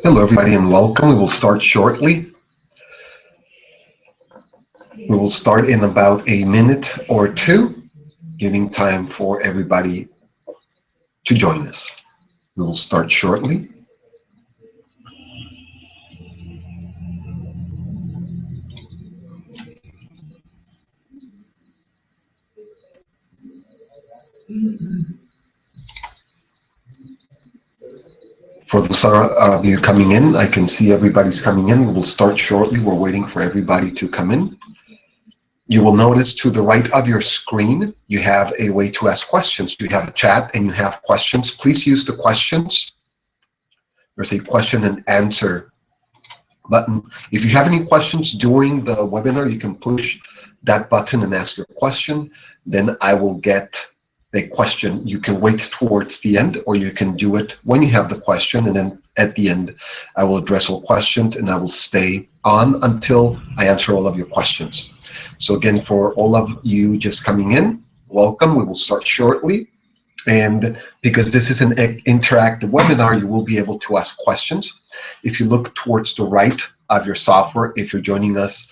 Hello, everybody, and welcome. We will start shortly. We will start in about a minute or two, giving time for everybody to join us. We will start shortly. For those of you coming in, I can see everybody's coming in. We will start shortly. We're waiting for everybody to come in. You will notice to the right of your screen, you have a way to ask questions. You have a chat and you have questions. Please use the questions. There's a question and answer button. If you have any questions during the webinar, you can push that button and ask your question. Then I will get a question. You can wait towards the end, or you can do it when you have the question, and then at the end I will address all questions and I will stay on until I answer all of your questions. So again, for all of you just coming in, welcome. We will start shortly, and because this is an interactive webinar, you will be able to ask questions. If you look towards the right of your software, if you're joining us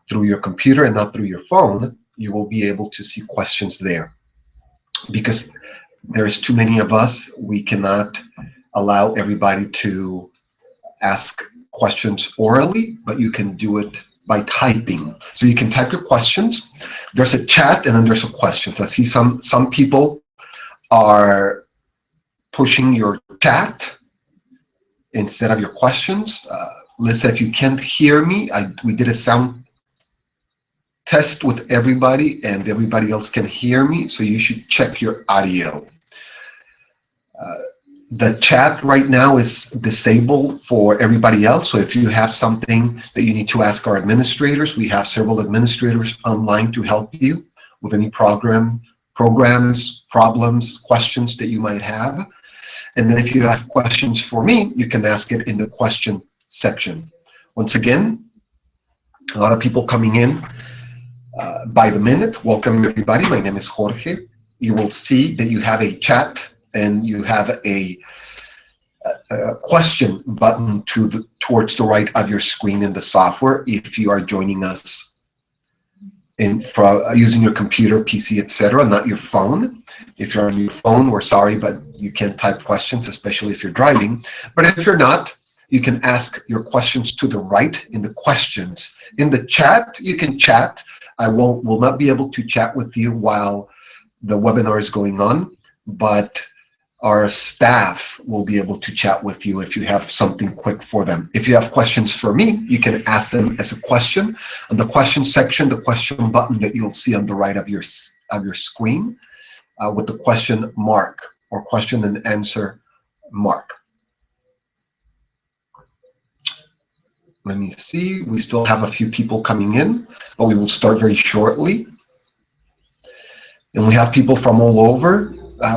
through your computer and not through your phone, you will be able to see questions there. Because there's too many of us, we cannot allow everybody to ask questions orally, but you can do it by typing. So you can type your questions. There's a chat and then there's a question. So I see some people are pushing your chat instead of your questions. Lisa, if you can't hear me, we did a sound test with everybody and everybody else can hear me, so you should check your audio. The chat right now is disabled for everybody else, so if you have something that you need to ask our administrators, we have several administrators online to help you with any programs, problems, questions that you might have. And then if you have questions for me, you can ask it in the question section. Once again, a lot of people coming in by the minute. Welcome everybody. My name is Jorge. You will see that you have a chat and you have a question button towards the right of your screen in the software if you are joining us using your computer, PC, etc., not your phone. If you're on your phone, we're sorry, but you can't type questions, especially if you're driving. But if you're not, you can ask your questions to the right in the questions. In the chat, you can chat. I will not be able to chat with you while the webinar is going on, but our staff will be able to chat with you if you have something quick for them. If you have questions for me, you can ask them as a question. On the question section, the question button that you'll see on the right of your screen with the question mark or question and answer mark. Let me see, we still have a few people coming in, but we will start very shortly. And we have people from all over.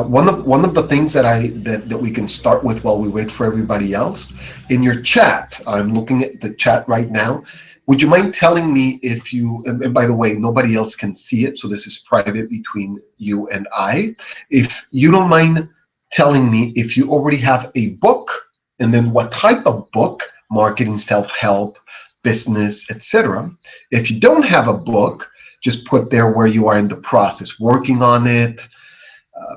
One of the things that we can start with while we wait for everybody else, in your chat, I'm looking at the chat right now. Would you mind telling me if you, and by the way, nobody else can see it, so this is private between you and I. If you don't mind telling me if you already have a book, and then what type of book, marketing, self-help, business, etc. If you don't have a book, just put there where you are in the process, working on it,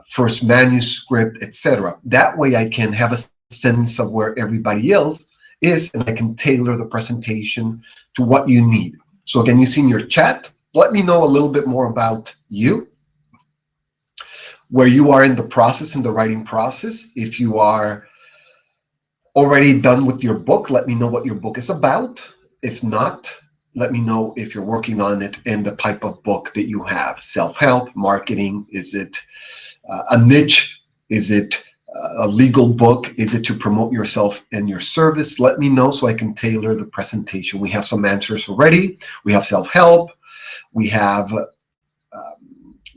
first manuscript, etc. That way I can have a sense of where everybody else is, and I can tailor the presentation to what you need. So again, you see in your chat, let me know a little bit more about you, where you are in the process, in the writing process. If you are already done with your book, let me know what your book is about. If not, let me know if you're working on it and the type of book that you have. Self-help, marketing, is it a niche? Is it a legal book? Is it to promote yourself and your service? Let me know so I can tailor the presentation. We have some answers already. We have self-help. We have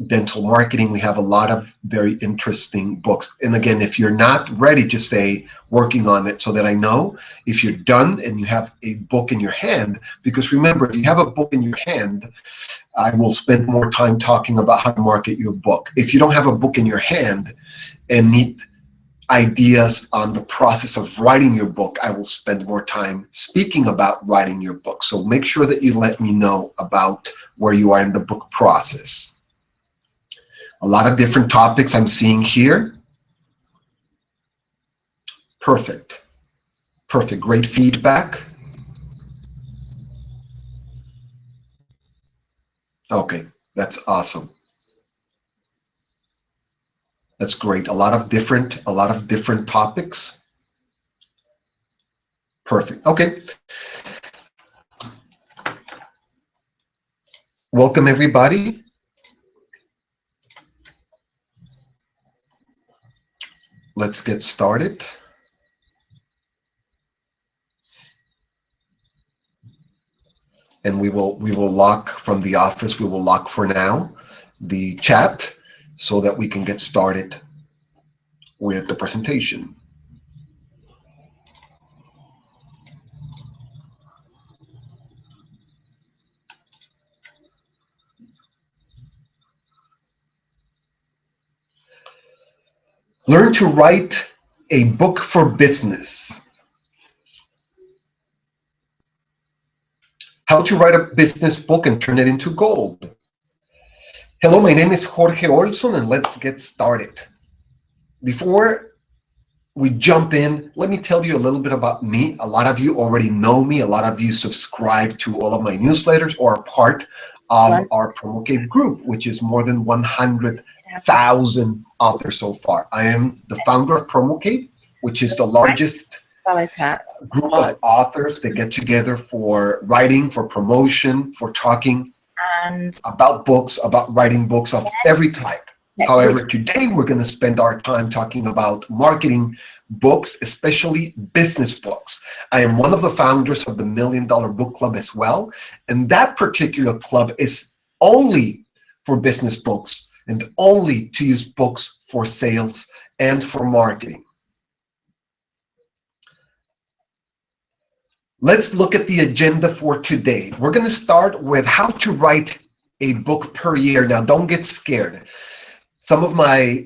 dental marketing. We have a lot of very interesting books. And again, if you're not ready, just say working on it so that I know if you're done and you have a book in your hand. Because remember, if you have a book in your hand, I will spend more time talking about how to market your book. If you don't have a book in your hand and need ideas on the process of writing your book, I will spend more time speaking about writing your book. So make sure that you let me know about where you are in the book process. A lot of different topics I'm seeing here. Perfect. Perfect. Great feedback. Okay, that's awesome. That's great. A lot of different topics. Perfect. Okay. Welcome everybody. Let's get started. And we will lock from the office. We will lock for now the chat so that we can get started with the presentation. Learn to write a book for business. How to write a business book and turn it into gold. Hello, my name is Jorge Olson, and let's get started. Before we jump in, let me tell you a little bit about me. A lot of you already know me. A lot of you subscribe to all of my newsletters or are part of our PromoCave group, which is more than 100,000 authors so far. I am the founder of PromoCave, which is the largest group of authors that get together for writing, for promotion, for talking about books, about writing books of every type. However, today we're going to spend our time talking about marketing books, especially business books. I am one of the founders of the $1 Million Book Club as well, and that particular club is only for business books and only to use books for sales and for marketing. Let's look at the agenda for today. We're going to start with how to write a book per year. Now, don't get scared. Some of my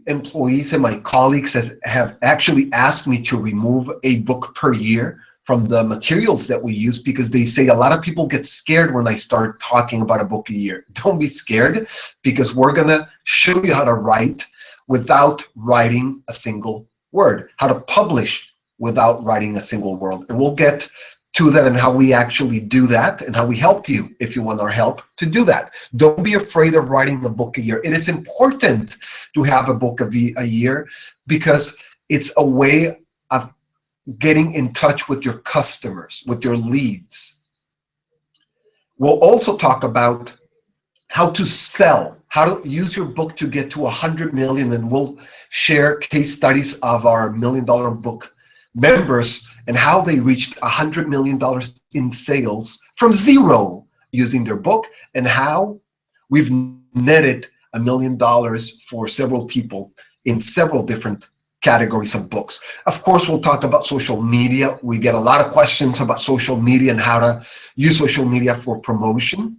employees and my colleagues have actually asked me to remove a book per year from the materials that we use because they say a lot of people get scared when I start talking about a book a year. Don't be scared, because we're going to show you how to write without writing a single word, how to publish without writing a single word. And we'll get to that and how we actually do that and how we help you if you want our help to do that. Don't be afraid of writing a book a year. It is important to have a book a year because it's a way of getting in touch with your customers, with your leads. We'll also talk about how to sell, how to use your book to get to 100 million, and we'll share case studies of our $1 Million Book members and how they reached $100 million in sales from zero using their book, and how we've netted $1 million for several people in several different categories of books. Of course, we'll talk about social media. We get a lot of questions about social media and how to use social media for promotion.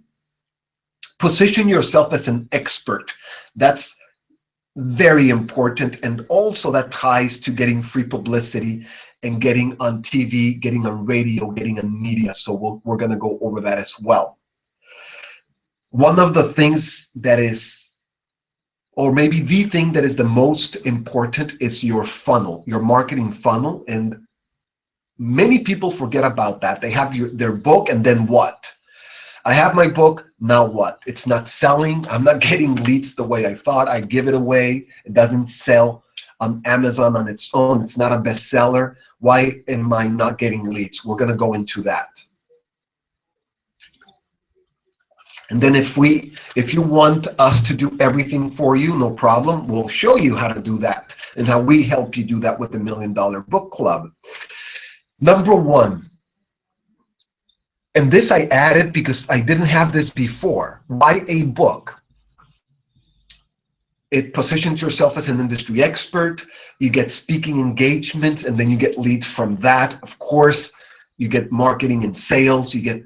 Position yourself as an expert. That's very important, and also that ties to getting free publicity and getting on TV, getting on radio, getting on media. So we're going to go over that as well. One of the things that is, or maybe the thing that is the most important, is your funnel, your marketing funnel. And many people forget about that. They have their book, and then what? I have my book, now what? It's not selling. I'm not getting leads the way I thought. I give it away. It doesn't sell on Amazon on its own. It's not a bestseller. Why am I not getting leads? We're going to go into that. And then if you want us to do everything for you, no problem. We'll show you how to do that and how we help you do that with the $1 Million Book Club. Number one, and this I added because I didn't have this before. Write a book. It positions yourself as an industry expert. You get speaking engagements, and then you get leads from that. Of course, you get marketing and sales. You get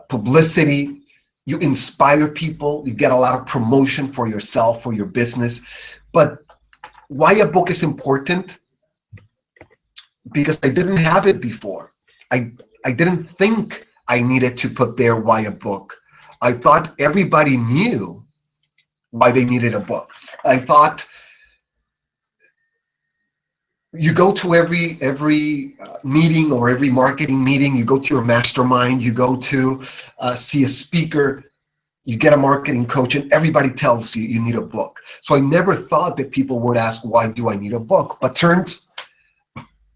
publicity. you inspire people, you get a lot of promotion for yourself, for your business. But why a book is important? Because I didn't have it before. I didn't think I needed to put there why a book. I thought everybody knew why they needed a book. I thought you go to every meeting or every marketing meeting, you go to your mastermind, you go to see a speaker, you get a marketing coach, and everybody tells you you need a book. So I never thought that people would ask, why do I need a book? But turns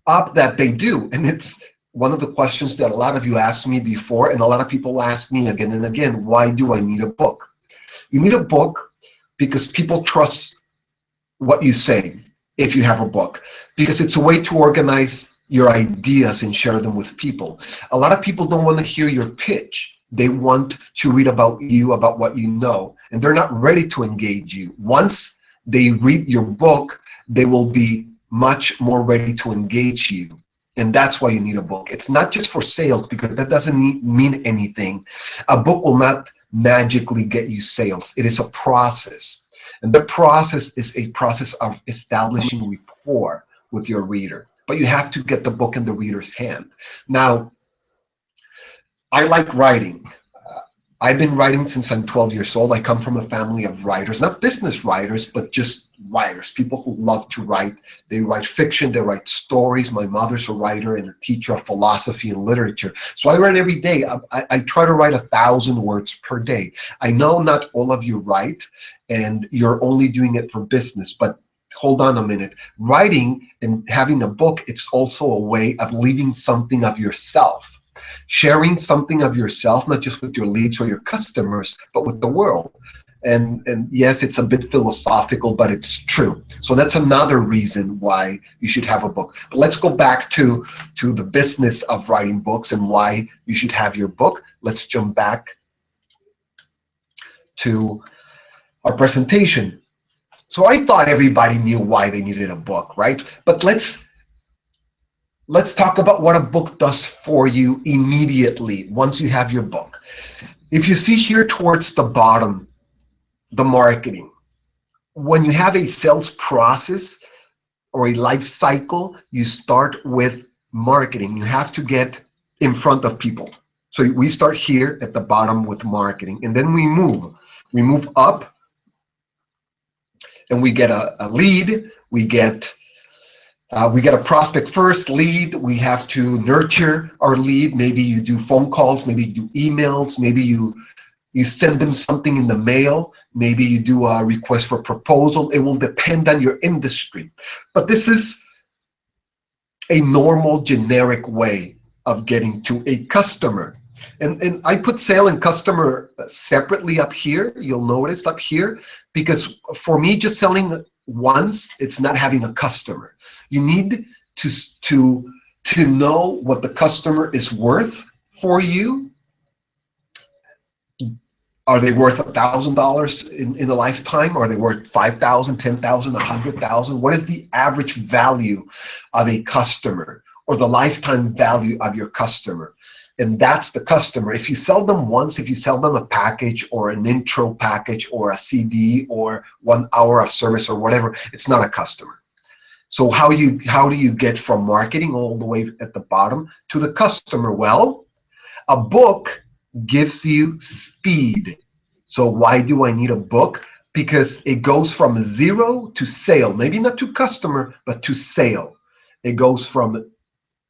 up that they do. And it's one of the questions that a lot of you asked me before, and a lot of people ask me again and again, why do I need a book? You need a book because people trust what you say if you have a book, because it's a way to organize your ideas and share them with people. A lot of people don't want to hear your pitch. They want to read about you, about what you know, and they're not ready to engage you. Once they read your book, they will be much more ready to engage you. And that's why you need a book. It's not just for sales, because that doesn't mean anything. A book will not magically get you sales. It is a process. And the process is a process of establishing rapport with your reader. But you have to get the book in the reader's hand. Now, I like writing. I've been writing since I'm 12 years old. I come from a family of writers, not business writers, but just writers, people who love to write. They write fiction, they write stories. My mother's a writer and a teacher of philosophy and literature. So I write every day. I try to write 1,000 words per day. I know not all of you write, and you're only doing it for business, but hold on a minute. Writing and having a book, it's also a way of leaving something of yourself. Sharing something of yourself, not just with your leads or your customers, but with the world. And yes, it's a bit philosophical, but it's true. So that's another reason why you should have a book. But let's go back to the business of writing books and why you should have your book. Let's jump back to our presentation. So I thought everybody knew why they needed a book, right? But let's talk about what a book does for you immediately once you have your book. If you see here towards the bottom, the marketing, when you have a sales process or a life cycle, you start with marketing. You have to get in front of people. So we start here at the bottom with marketing, and then we move up, and we get a lead, we get a prospect first, lead. We have to nurture our lead. Maybe you do phone calls, maybe you do emails, maybe you send them something in the mail, maybe you do a request for proposal. It will depend on your industry. But this is a normal, generic way of getting to a customer. And I put sale and customer separately up here. You'll notice up here, because for me, just selling once, it's not having a customer. You need to know what the customer is worth for you. Are they worth $1,000 in a lifetime? Are they worth 5,000, 10,000, 100,000? What is the average value of a customer, or the lifetime value of your customer? And that's the customer. If you sell them once, if you sell them a package or an intro package or a CD or 1 hour of service or whatever, it's not a customer. So how do you get from marketing all the way at the bottom to the customer? Well, a book gives you speed. So why do I need a book? Because it goes from 0 to sale. Maybe not to customer, but to sale. It goes from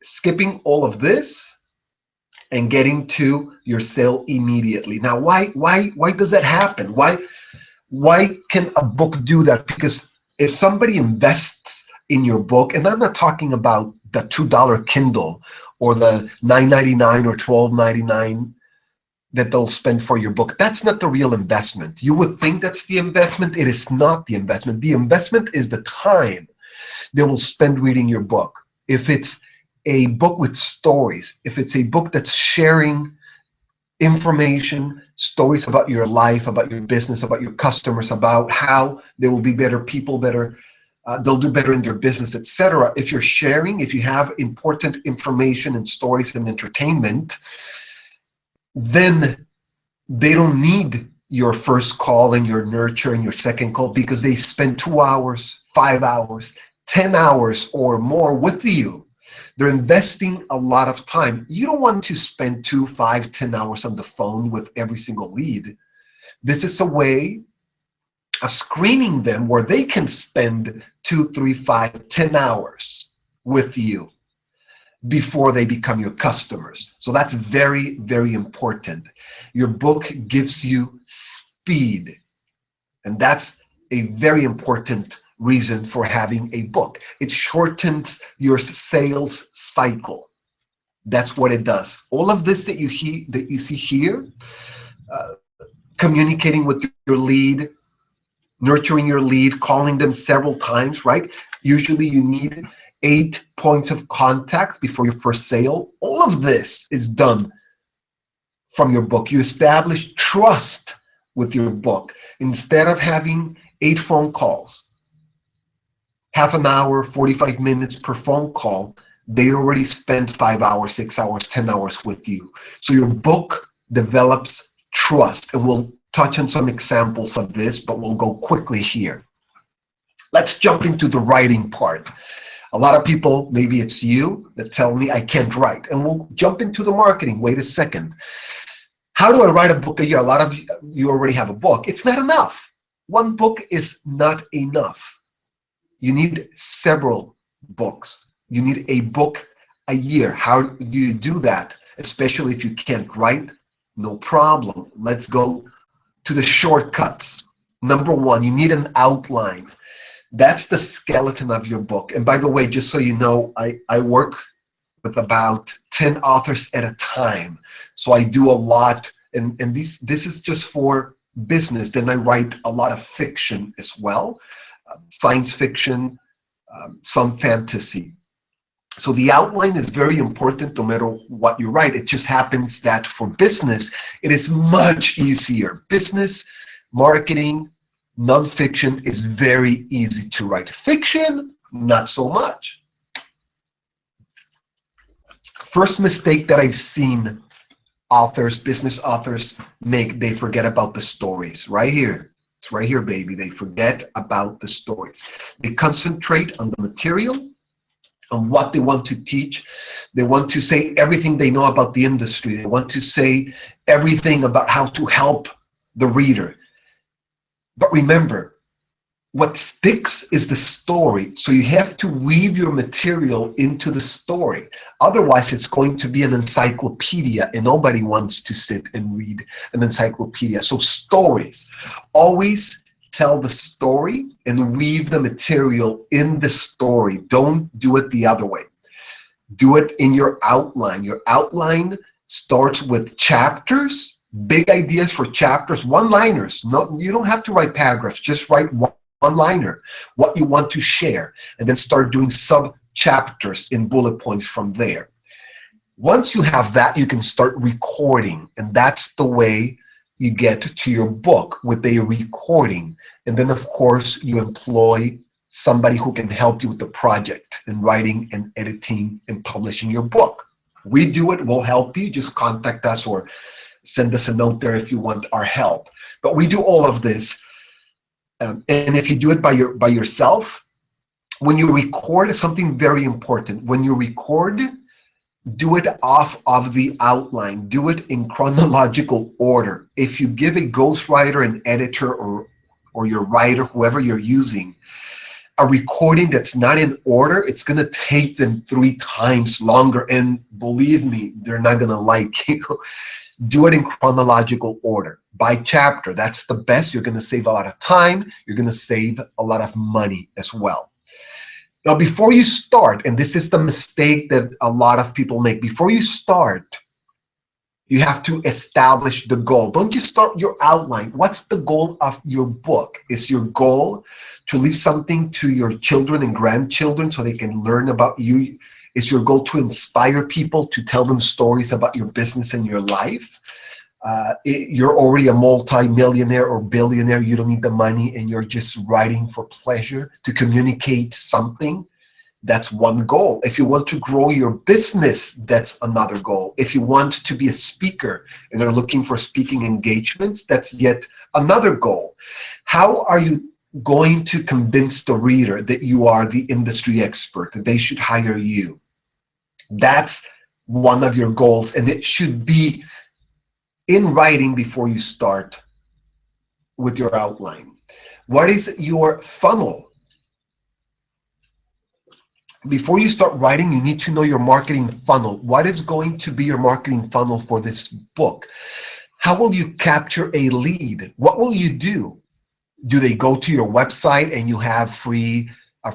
skipping all of this and getting to your sale immediately. Now, why does that happen? Why can a book do that? Because if somebody invests in your book, and I'm not talking about the $2 Kindle or the $9.99 or $12.99 that they'll spend for your book. That's not the real investment. You would think that's the investment. It is not the investment. The investment is the time they will spend reading your book. If it's a book with stories, if it's a book that's sharing information, stories about your life, about your business, about your customers, about how they will be better people, they'll do better in their business, etc. If you're sharing, if you have important information and stories and entertainment, then They don't need your first call and your nurture and your second call because they spend 2 hours, 5 hours, 10 hours or more with you. They're investing a lot of time. You don't want to spend 2, 5, 10 hours on the phone with every single lead. This is a way of screening them where they can spend 2, 3, 5, 10 hours with you before they become your customers. So that's very, very important. Your book gives you speed, and that's a very important reason for having a book. It shortens your sales cycle. That's what it does. All of this that you see here, communicating with your lead, nurturing your lead, calling them several times, right? Usually you need 8 points of contact before your first sale. All of this is done from your book. You establish trust with your book. Instead of having 8 phone calls, half an hour, 45 minutes per phone call, they already spent 5 hours, 6 hours, 10 hours with you. So your book develops trust, and we'll touch on some examples of this, but we'll go quickly here. Let's jump into the writing part. A lot of people, maybe it's you, that tell me I can't write, and we'll jump into the marketing. Wait a second. How do I write a book a year? A lot of you already have a book. It's not enough. One book is not enough. You need several books. You need a book a year. How do you do that? Especially if you can't write, no problem. Let's go to the shortcuts. Number one, you need an outline. That's the skeleton of your book. And by the way, just so you know, I work with about 10 authors at a time. So I do a lot, and this is just for business. Then I write a lot of fiction as well, science fiction, some fantasy. So the outline is very important no matter what you write. It just happens that for business, it is much easier. Business, marketing, nonfiction is very easy to write. Fiction, not so much. First mistake that I've seen authors, business authors make, they forget about the stories. Right here. It's right here, baby. They forget about the stories. They concentrate on the material, on what they want to teach. They want to say everything they know about the industry. They want to say everything about how to help the reader. But remember, what sticks is the story. So you have to weave your material into the story. Otherwise, it's going to be an encyclopedia, and nobody wants to sit and read an encyclopedia. So stories. Always tell the story and weave the material in the story. Don't do it the other way. Do it in your outline. Your outline starts with chapters, big ideas for chapters, one-liners. No, you don't have to write paragraphs. Just write one-liner, what you want to share, and then start doing sub-chapters in bullet points from there. Once you have that, you can start recording, and that's the way you get to your book, with a recording. And then, of course, you employ somebody who can help you with the project and writing and editing and publishing your book. We do it. We'll help you. Just contact us or send us a note there if you want our help. But we do all of this. And if you do it by yourself, when you record, something very important. When you record, do it off of the outline. Do it in chronological order. If you give a ghostwriter, an editor, or your writer, whoever you're using, a recording that's not in order, it's going to take them 3 times longer. And believe me, they're not going to like you. Do it in chronological order, by chapter. That's the best. You're going to save a lot of time. You're going to save a lot of money as well. Now, before you start, and this is the mistake that a lot of people make, before you start, you have to establish the goal. Don't just start your outline. What's the goal of your book? Is your goal to leave something to your children and grandchildren so they can learn about you? Is your goal to inspire people, to tell them stories about your business and your life? You're already a multi-millionaire or billionaire. You don't need the money, and you're just writing for pleasure, to communicate something. that's one goal. If you want to grow your business, that's another goal. If you want to be a speaker and are looking for speaking engagements, that's yet another goal. How are you going to convince the reader that you are the industry expert, that they should hire you? That's one of your goals, and it should be in writing before you start with your outline. What is your funnel? Before you start writing, you need to know your marketing funnel. What is going to be your marketing funnel for this book? How will you capture a lead? What will you do? Do they go to your website and you have a free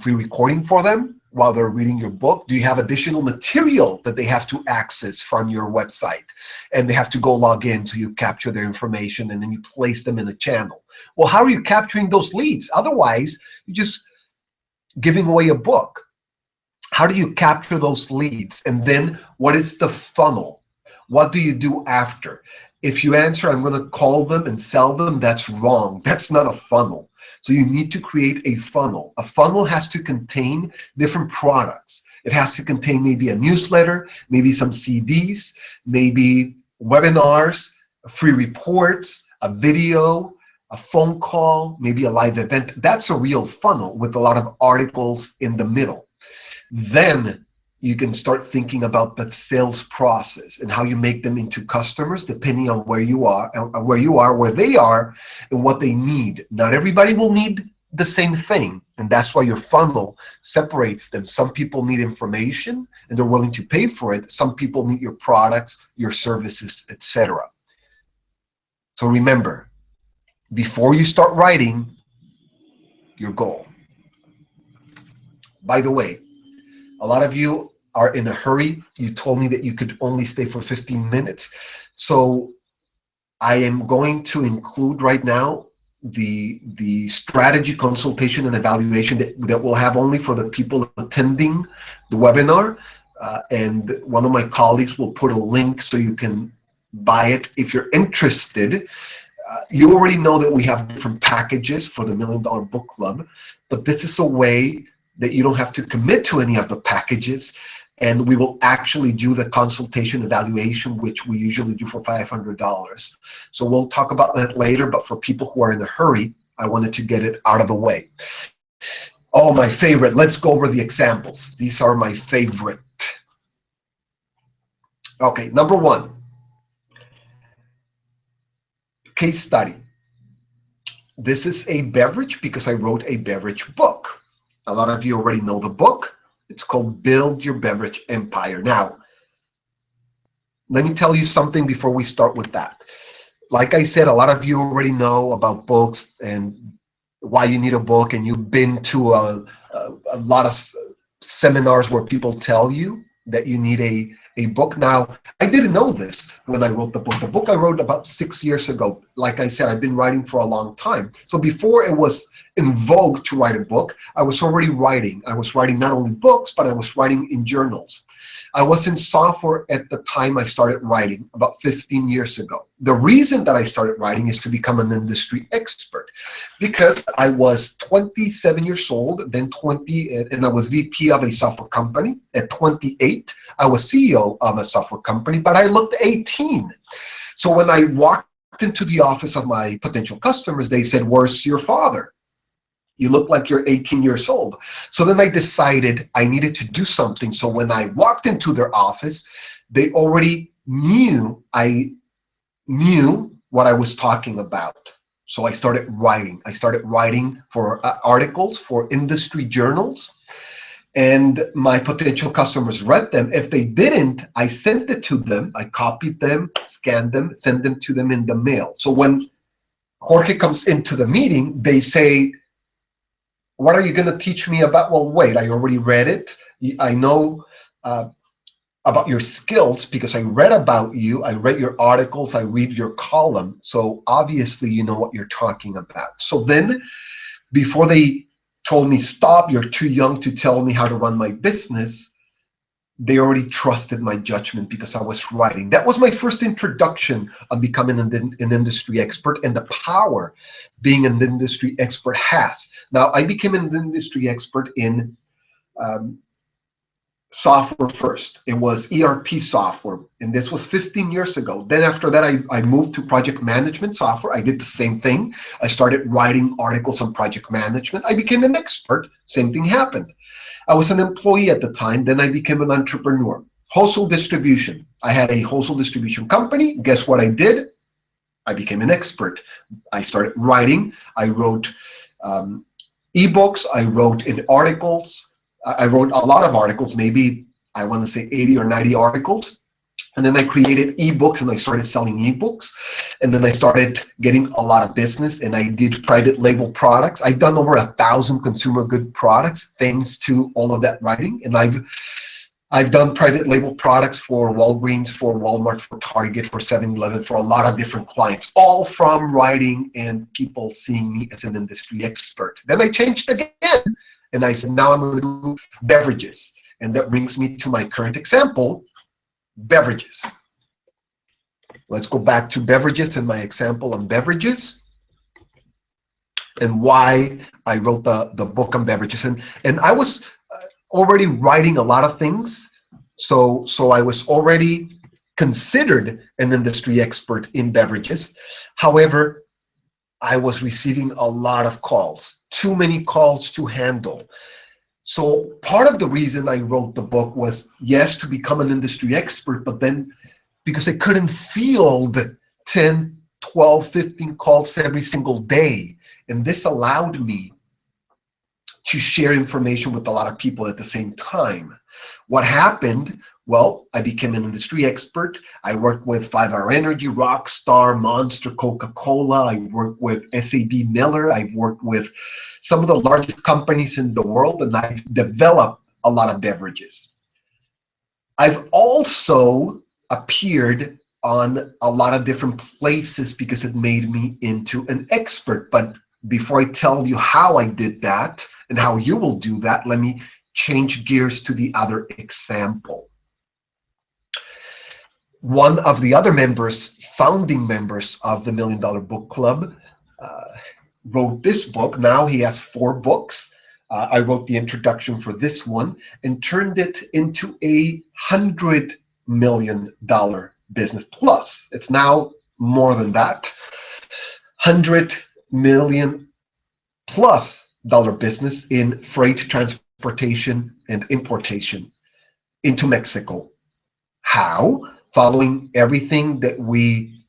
recording for them while they're reading your book? Do you have additional material that they have to access from your website and they have to go log in, so you capture their information and then you place them in a channel? Well, how are you capturing those leads? Otherwise, you're just giving away a book. How do you capture those leads? And then what is the funnel? What do you do after? If you answer, I'm going to call them and sell them, that's wrong. That's not a funnel. So you need to create a funnel. A funnel has to contain different products. It has to contain maybe a newsletter, maybe some CDs, maybe webinars, free reports, a video, a phone call, maybe a live event. That's a real funnel with a lot of articles in the middle. Then you can start thinking about that sales process and how you make them into customers depending on where you are, where they are, and what they need. Not everybody will need the same thing, and that's why your funnel separates them. Some people need information and they're willing to pay for it. Some people need your products, your services, etc. So remember, before you start writing, your goal. By the way, a lot of you are in a hurry. You told me that you could only stay for 15 minutes. So I am going to include right now the strategy consultation and evaluation that we'll have only for the people attending the webinar. And one of my colleagues will put a link so you can buy it if you're interested. You already know that we have different packages for the $1 Million Book Club, but this is a way that you don't have to commit to any of the packages, and we will actually do the consultation evaluation, which we usually do for $500. So we'll talk about that later, but for people who are in a hurry, I wanted to get it out of the way. Oh, my favorite. Let's go over the examples. These are my favorite. Okay, number one, case study. This is a beverage because I wrote a beverage book. A lot of you already know the book. It's called Build Your Beverage Empire. Now, let me tell you something before we start with that. Like I said, a lot of you already know about books and why you need a book, and you've been to a lot of seminars where people tell you that you need a book. Now, I didn't know this when I wrote the book. The book I wrote about 6 years ago. Like I said, I've been writing for a long time. So before it was in vogue to write a book, I was already writing. I was writing not only books, but I was writing in journals. I was in software at the time I started writing, about 15 years ago. The reason that I started writing is to become an industry expert, because I was 27 years old, then 20, and I was VP of a software company. At 28, I was CEO of a software company, but I looked 18. So when I walked into the office of my potential customers, they said, "Where's your father? You look like you're 18 years old." So then I decided I needed to do something. So when I walked into their office, they already knew I knew what I was talking about. So I started writing. I started writing for articles for industry journals, and my potential customers read them. If they didn't, I sent it to them. I copied them, scanned them, sent them to them in the mail. So when Jorge comes into the meeting, they say, "What are you going to teach me about?" Well, wait, I already read it. I know about your skills because I read about you. I read your articles. I read your column. So obviously you know what you're talking about. So then before they told me, "Stop, you're too young to tell me how to run my business," they already trusted my judgment because I was writing. That was my first introduction on becoming an industry expert and the power being an industry expert has. Now, I became an industry expert in software first. It was ERP software, and this was 15 years ago. Then after that, I moved to project management software. I did the same thing. I started writing articles on project management. I became an expert. Same thing happened. I was an employee at the time. Then I became an entrepreneur. Wholesale distribution. I had a wholesale distribution company. Guess what I did? I became an expert. I started writing. I wrote ebooks. I wrote in articles. I wrote a lot of articles, maybe I want to say 80 or 90 articles. And then I created ebooks and I started selling ebooks. And then I started getting a lot of business and I did private label products. I've done over 1,000 consumer good products thanks to all of that writing. And I've done private label products for Walgreens, for Walmart, for Target, for 7-Eleven, for a lot of different clients, all from writing and people seeing me as an industry expert. Then I changed again. And I said, now I'm going to do beverages. And that brings me to my current example, beverages. Let's go back to beverages and my example on beverages and why I wrote the book on beverages. And I was already writing a lot of things. So I was already considered an industry expert in beverages. However, I was receiving a lot of calls, too many calls to handle. So part of the reason I wrote the book was, yes, to become an industry expert, but then because I couldn't field 10, 12, 15 calls every single day. And this allowed me to share information with a lot of people at the same time. What happened? Well, I became an industry expert. I worked with 5-Hour Energy, Rockstar, Monster, Coca-Cola. I worked with SAB Miller. I've worked with some of the largest companies in the world, and I've developed a lot of beverages. I've also appeared on a lot of different places because it made me into an expert. But before I tell you how I did that and how you will do that, let me change gears to the other example. One of the other members, founding members of the $1 Million Book Club, wrote this book. Now he has 4 books. I wrote the introduction for this one and turned it into a $100 million business plus. It's now more than that. $100 million plus business in freight transportation and importation into Mexico. How? Following everything that we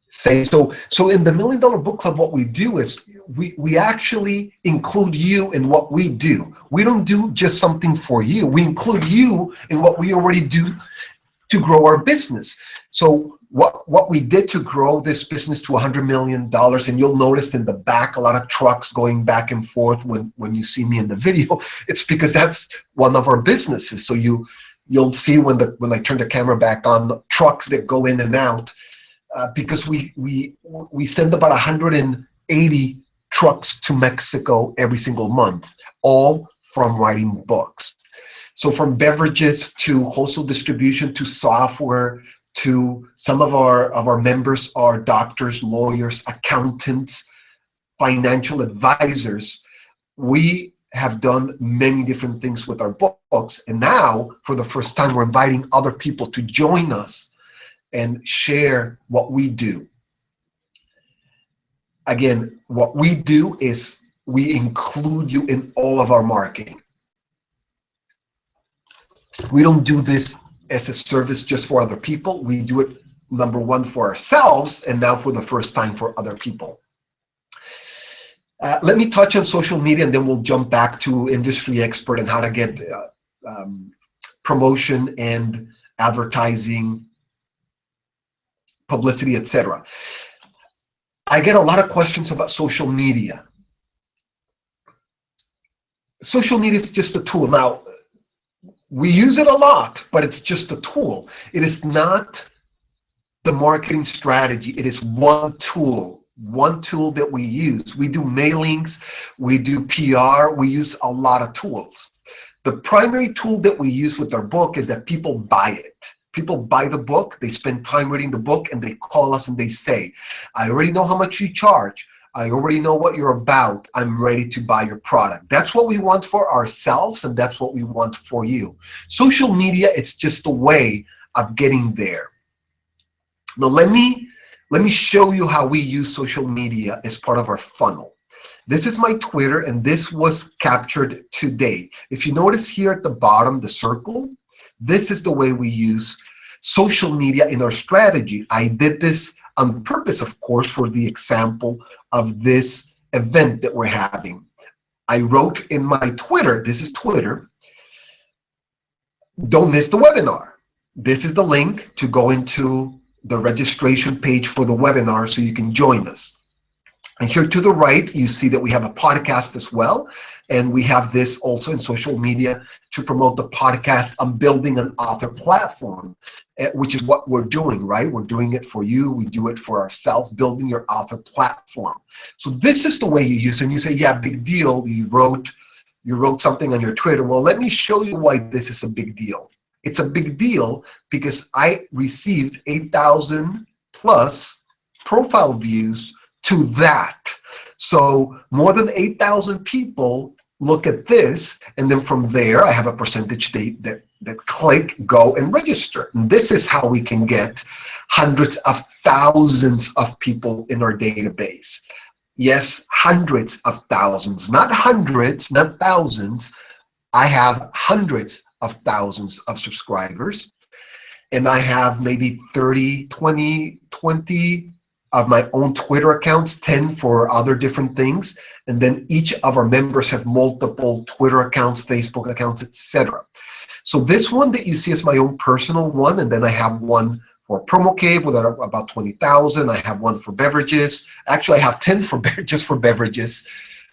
say. So in the $1 Million Book Club, what we do is we actually include you in what we do. We don't do just something for you. We include you in what we already do to grow our business. So what we did to grow this business to $100 million, and you'll notice in the back a lot of trucks going back and forth when you see me in the video, it's because that's one of our businesses. So you'll see when I turn the camera back on, the trucks that go in and out, because we send about 180 trucks to Mexico every single month, all from writing books. So from beverages to wholesale distribution to software to some of our members are doctors, lawyers, accountants, financial advisors. We have done many different things with our books, and now for the first time we're inviting other people to join us and share what we do. Again, what we do is we include you in all of our marketing. We don't do this as a service just for other people. We do it, number one, for ourselves, and now for the first time for other people. Let me touch on social media, and then we'll jump back to industry expert and how to get promotion and advertising, publicity, etc. I get a lot of questions about social media. Social media is just a tool. Now, we use it a lot, but it's just a tool. It is not the marketing strategy. It is one tool that we use. We do mailings, we do PR, we use a lot of tools. The primary tool that we use with our book is that people buy it. People buy the book, they spend time reading the book, and they call us and they say, I already know how much you charge. I already know what you're about. I'm ready to buy your product. That's what we want for ourselves, and that's what we want for you. Social media, it's just a way of getting there. Now let me show you how we use social media as part of our funnel. This is my Twitter, and this was captured today. If you notice here at the bottom, the circle, this is the way we use social media in our strategy. I did this on purpose, of course, for the example of this event that we're having. I wrote in my Twitter, this is Twitter, don't miss the webinar. This is the link to go into the registration page for the webinar so you can join us. And here to the right, you see that we have a podcast as well. And we have this also in social media to promote the podcast. I'm building an author platform, which is what we're doing, right? We're doing it for you. We do it for ourselves, building your author platform. So this is the way you use it. And you say, yeah, big deal. You wrote something on your Twitter. Well, let me show you why this is a big deal. It's a big deal because I received 8,000 plus profile views to that. So more than 8,000 people look at this, and then from there I have a percentage that click, go, and register. And this is how we can get hundreds of thousands of people in our database. Yes, hundreds of thousands, not hundreds, not thousands. I have hundreds of thousands of subscribers, and I have maybe 30, 20 of my own Twitter accounts, 10 for other different things, and then each of our members have multiple Twitter accounts, Facebook accounts, etc. So this one that you see is my own personal one, and then I have one for Promo Cave with about 20,000. I have one for beverages. Actually, I have 10 for just for beverages.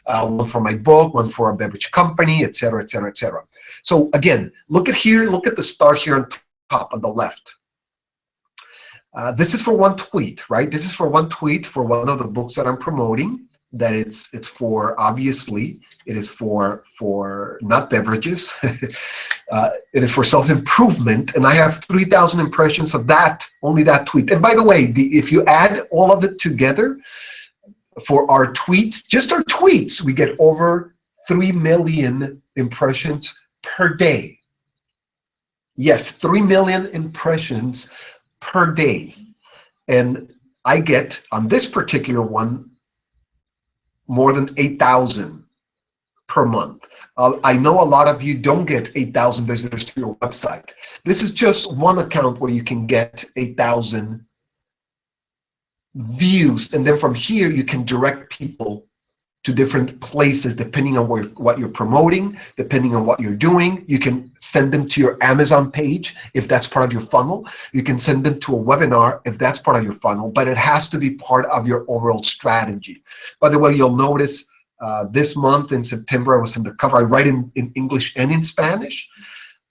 One for my book, one for a beverage company, etc., etc., etc. So again, look at here, look at the star here on top on the left. This is for one tweet, right? This is for one tweet for one of the books that I'm promoting. That it's for, obviously, it is for not beverages. It is for self-improvement, and I have 3,000 impressions of that, only that tweet. And by the way, if you add all of it together, for our tweets, just our tweets, we get over 3 million impressions per day. Yes, 3 million impressions per day. And I get, on this particular one, more than 8,000 per month. I know a lot of you don't get 8,000 visitors to your website. This is just one account where you can get 8,000 views, and then from here you can direct people to different places depending on what you're promoting, depending on what you're doing. You can send them to your Amazon page if that's part of your funnel. You can send them to a webinar if that's part of your funnel, but it has to be part of your overall strategy. By the way, you'll notice this month in September I was in the cover. I write in English and in Spanish.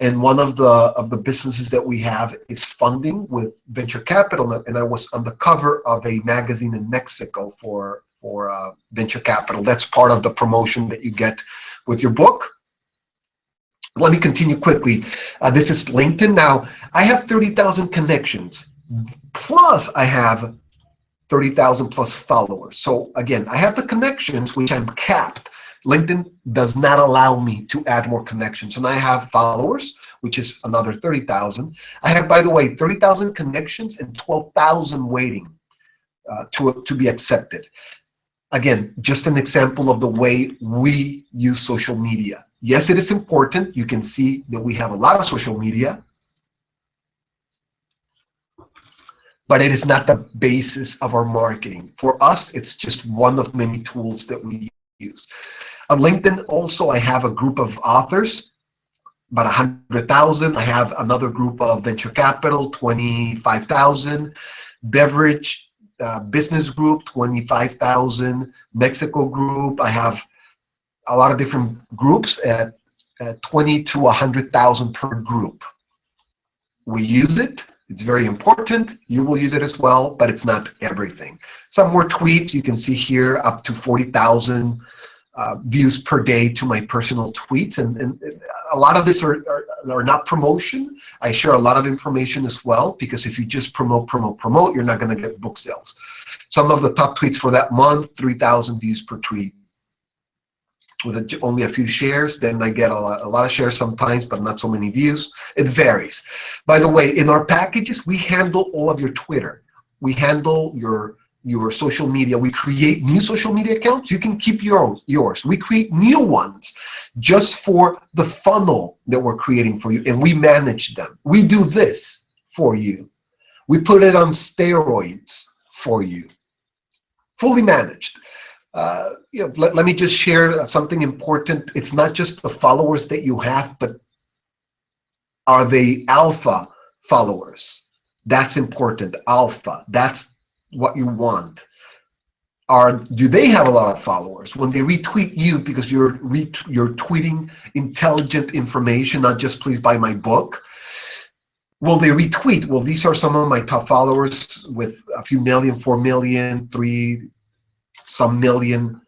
And one of the businesses that we have is funding with venture capital, and I was on the cover of a magazine in Mexico for venture capital. That's part of the promotion that you get with your book. Let me continue quickly. This is LinkedIn. Now, I have 30,000 connections, plus I have 30,000 plus followers. So again, I have the connections, which I'm capped. LinkedIn does not allow me to add more connections. And I have followers, which is another 30,000. I have, by the way, 30,000 connections and 12,000 waiting to be accepted. Again, just an example of the way we use social media. Yes, it is important. You can see that we have a lot of social media, but it is not the basis of our marketing. For us, it's just one of many tools that we use. On LinkedIn, also, I have a group of authors, about 100,000. I have another group of venture capital, 25,000. Beverage business group, 25,000. Mexico group, I have a lot of different groups at 20 to 100,000 per group. We use it. It's very important. You will use it as well, but it's not everything. Some more tweets you can see here, up to 40,000 views per day to my personal tweets, and a lot of this are not promotion. I share a lot of information as well, because if you just promote, you're not going to get book sales. Some of the top tweets for that month, 3,000 views per tweet with only a few shares. Then I get a lot of shares sometimes, but not so many views. It varies. By the way, in our packages, we handle all of your Twitter. We handle your social media. We create new social media accounts. You can keep yours. We create new ones just for the funnel that we're creating for you, and we manage them. We do this for you. We put it on steroids for you, fully managed. Let me just share something important. It's not just the followers that you have, but are they alpha followers? That's important. Alpha. That's what you want. Do they have a lot of followers? When they retweet you because you're tweeting intelligent information, not just please buy my book, will they retweet? Well, these are some of my top followers with a few million, 4 million, 3 some million.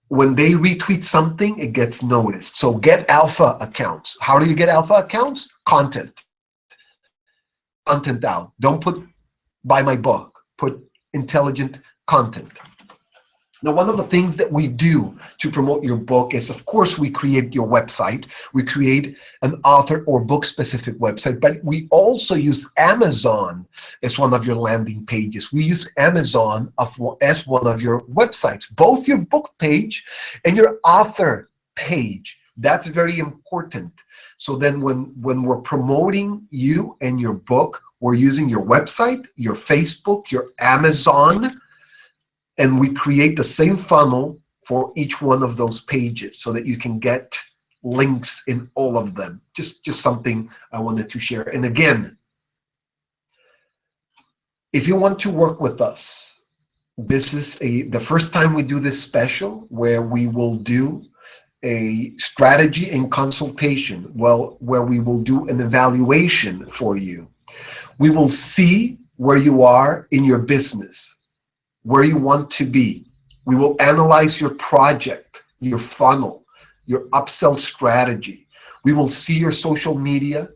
When they retweet something, it gets noticed. So get alpha accounts. How do you get alpha accounts? Content out. Don't put buy my book. Put intelligent content. Now, one of the things that we do to promote your book is, of course, we create your website. We create an author or book-specific website, but we also use Amazon as one of your landing pages. We use Amazon as one of your websites, both your book page and your author page. That's very important. So then when we're promoting you and your book, we're using your website, your Facebook, your Amazon, and we create the same funnel for each one of those pages so that you can get links in all of them. Just something I wanted to share. And again, if you want to work with us, this is the first time we do this special, where we will do a strategy and consultation, where we will do an evaluation for you. We will see where you are in your business, where you want to be. We will analyze your project, your funnel, your upsell strategy. We will see your social media,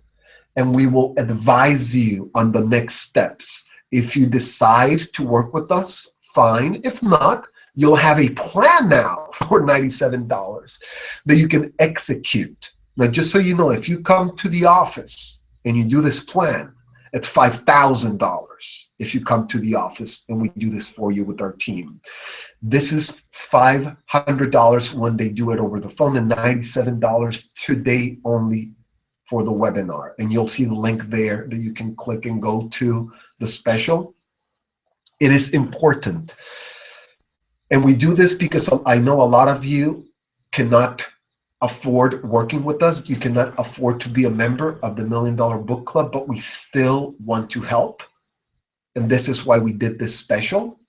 and we will advise you on the next steps. If you decide to work with us, fine. If not, you'll have a plan now for $97 that you can execute. Now, just so you know, if you come to the office and you do this plan, it's $5,000 if you come to the office and we do this for you with our team. This is $500 when they do it over the phone, and $97 today only for the webinar. And you'll see the link there that you can click and go to the special. It is important. And we do this because I know a lot of you cannot afford working with us. You cannot afford to be a member of the $1 Million Book Club, but we still want to help. And this is why we did this special,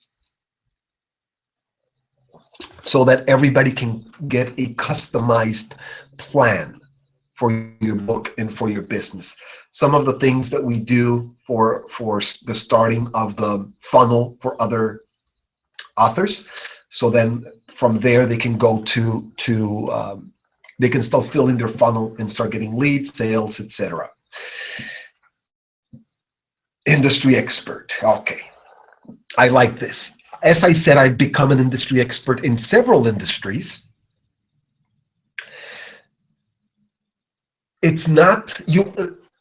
so that everybody can get a customized plan for your book and for your business. Some of the things that we do for the starting of the funnel for other authors. So then from there, they can go to they can start filling their funnel and start getting leads, sales, etc. Industry expert. Okay, I like this. As I said, I've become an industry expert in several industries. It's not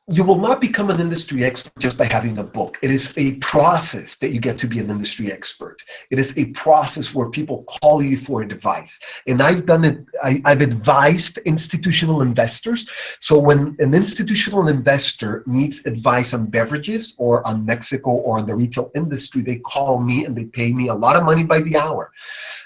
you will not become an industry expert just by having a book. It is a process that you get to be an industry expert. It is a process where people call you for advice. And I've done it, I've advised institutional investors. So when an institutional investor needs advice on beverages or on Mexico or on the retail industry, they call me and they pay me a lot of money by the hour.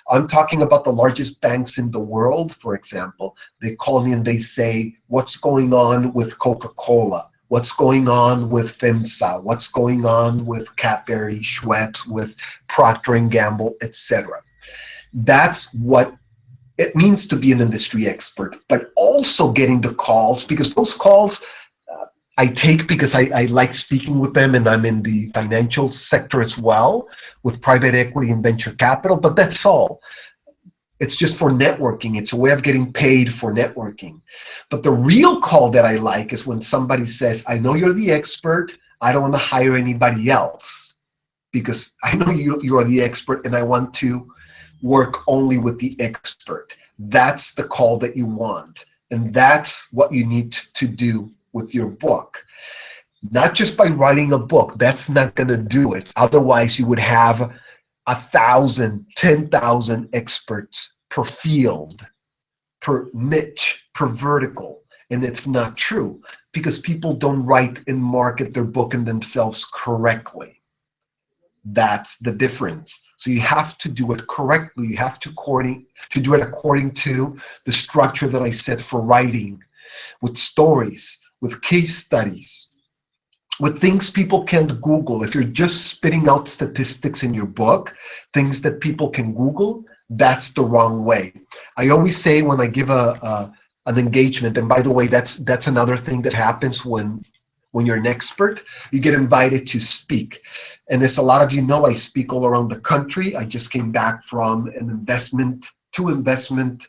I'm talking about the largest banks in the world, for example. They call me and they say, what's going on with Coca-Cola? What's going on with FEMSA? What's going on with Cadbury, Schweppes, with Procter & Gamble, etc. That's what it means to be an industry expert, but also getting the calls, because those calls I take because I like speaking with them, and I'm in the financial sector as well with private equity and venture capital, but that's all. It's just for networking. It's a way of getting paid for networking. But the real call that I like is when somebody says, I know you're the expert. I don't want to hire anybody else because I know you are the expert and I want to work only with the expert. That's the call that you want. And that's what you need to do with your book. Not just by writing a book. That's not going to do it. Otherwise, you would have 1,000, 10,000 experts per field, per niche, per vertical. And it's not true because people don't write and market their book and themselves correctly. That's the difference. So you have to do it correctly. You have to do it according to the structure that I set for writing, with stories, with case studies, with things people can't Google. If you're just spitting out statistics in your book, things that people can Google, that's the wrong way. I always say when I give an engagement, and by the way, that's another thing that happens when you're an expert, you get invited to speak. And as a lot of you know, I speak all around the country. I just came back from two investment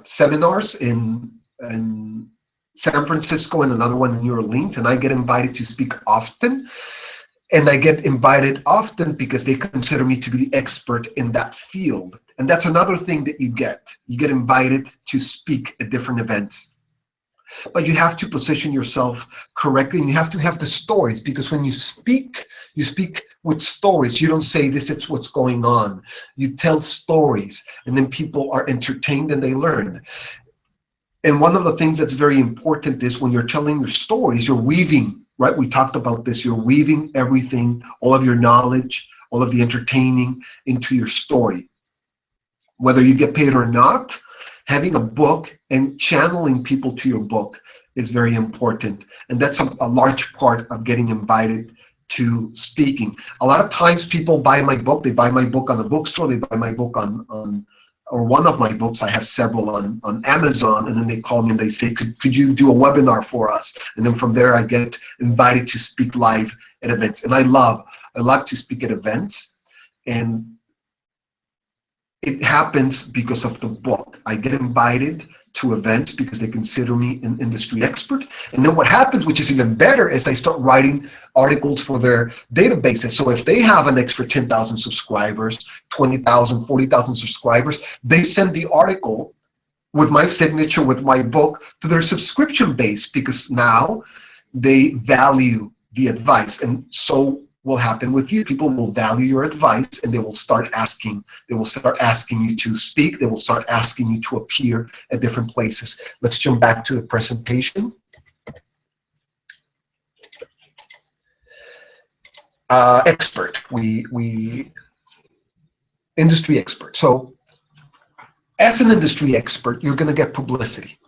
seminars in San Francisco and another one in New Orleans, and I get invited to speak often. And I get invited often because they consider me to be the expert in that field. And that's another thing that you get. You get invited to speak at different events. But you have to position yourself correctly, and you have to have the stories, because when you speak with stories. You don't say this is what's going on. You tell stories, and then people are entertained and they learn. And one of the things that's very important is when you're telling your stories, you're weaving, right? We talked about this. You're weaving everything, all of your knowledge, all of the entertaining into your story. Whether you get paid or not, having a book and channeling people to your book is very important. And that's a large part of getting invited to speaking. A lot of times people buy my book. They buy my book on a bookstore. They buy my book or one of my books. I have several on Amazon, and then they call me and they say, could you do a webinar for us? And then from there I get invited to speak live at events. And I love to speak at events, and it happens because of the book. I get invited to events because they consider me an industry expert. And then what happens, which is even better, is I start writing articles for their databases. So if they have an extra 10,000 subscribers, 20,000, 40,000 subscribers, they send the article with my signature, with my book, to their subscription base, because now they value the advice. And so will happen with you. People will value your advice, and they will start asking you to speak. They will start asking you to appear at different places. Let's jump back to the presentation. Expert, we industry expert. So as an industry expert, you're going to get publicity.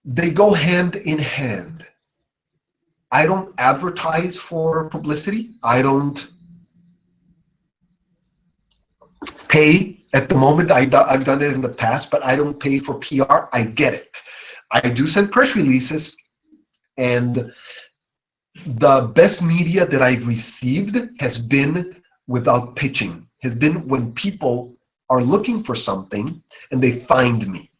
They go hand in hand. I don't advertise for publicity. I don't pay at the moment. I've done it in the past, but I don't pay for PR. I get it. I do send press releases, and the best media that I've received has been without pitching, has been when people are looking for something and they find me.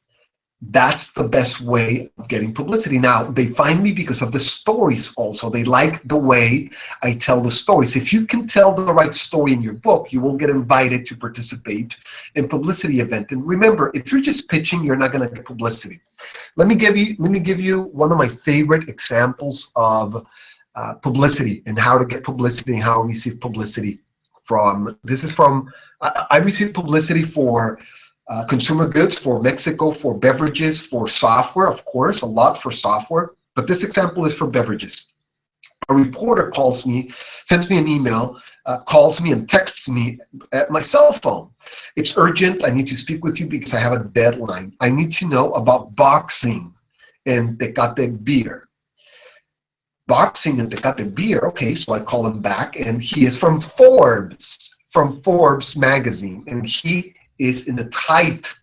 That's the best way of getting publicity. Now, they find me because of the stories also. They like the way I tell the stories. If you can tell the right story in your book, you will get invited to participate in publicity event. And remember, if you're just pitching, you're not going to get publicity. Let me give you one of my favorite examples of publicity and how to get publicity and how I receive publicity from. This is from, I received publicity for consumer goods, for Mexico, for beverages, for software, of course, a lot for software. But this example is for beverages. A reporter calls me, sends me an email, calls me and texts me at my cell phone. It's urgent. I need to speak with you because I have a deadline. I need to know about boxing and Tecate beer. Boxing and Tecate beer. Okay, so I call him back, and he is from Forbes magazine, and he is in a tight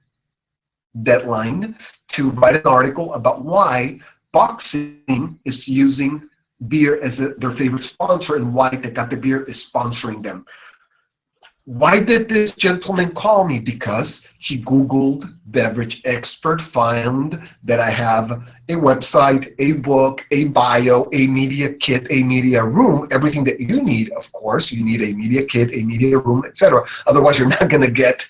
deadline to write an article about why boxing is using beer as their favorite sponsor, and why Tecate Beer is sponsoring them. Why did this gentleman call me? Because he Googled Beverage Expert, found that I have a website, a book, a bio, a media kit, a media room, everything that you need. Of course, you need a media kit, a media room, etc. Otherwise, you're not going to get